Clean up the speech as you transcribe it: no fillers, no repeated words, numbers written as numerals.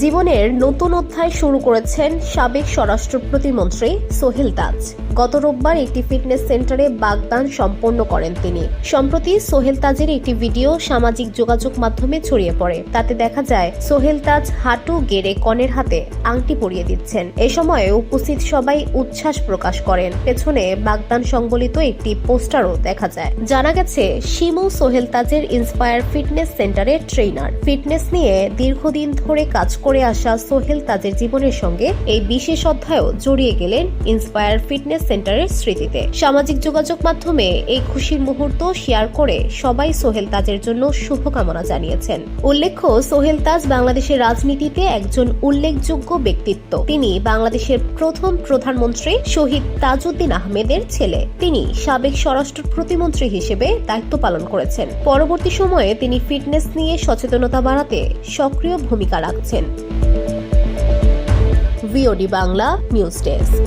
জীবনের নতুন অধ্যায় শুরু করেছেন সাবেক স্বরাষ্ট্র প্রতিমন্ত্রী সোহেল তাজ। গত রোববার একটি ফিটনেস সেন্টারে বাগদান সম্পন্ন করেন তিনি। সম্প্রতি সোহেল তাজের একটি ভিডিও সামাজিক যোগাযোগ মাধ্যমে ছড়িয়ে পড়ে। তাতে দেখা যায় সোহেল তাজ হাঁটু গেড়ে কনের হাতে আংটি পরিয়ে দিচ্ছেন। এ সময় উপস্থিত সবাই উচ্ছ্বাস প্রকাশ করেন। পেছনে বাগদান সংবলিত একটি পোস্টারও দেখা যায়। জানা গেছে শিমু সোহেল তাজের ইন্সপায়ার ফিটনেস সেন্টারের ট্রেনার। ফিটনেস নিয়ে দীর্ঘদিন ধরে কাজ করে আসা সোহেল তাজের জীবনের সঙ্গে এই বিশেষ অধ্যায়ও জড়িয়ে গেলেন ইন্সপায়ার ফিটনেস সেন্টারের স্মৃতিতে। সামাজিক যোগাযোগ মাধ্যমে এই খুশির মুহূর্ত শেয়ার করে সবাই সোহেল তাজের জন্য শুভকামনা জানিয়েছেন। উল্লেখ্য, সোহেল তাজ বাংলাদেশের রাজনীতিতে একজন উল্লেখযোগ্য ব্যক্তিত্ব। তিনি বাংলাদেশের প্রথম প্রধানমন্ত্রী শহীদ তাজউদ্দিন আহমেদের ছেলে। তিনি সাবেক স্বরাষ্ট্র প্রতিমন্ত্রী হিসেবে দায়িত্ব পালন করেছেন। পরবর্তী সময়ে তিনি ফিটনেস নিয়ে সচেতনতা বাড়াতে সক্রিয় ভূমিকা রাখছেন। VOD Bangla news desk.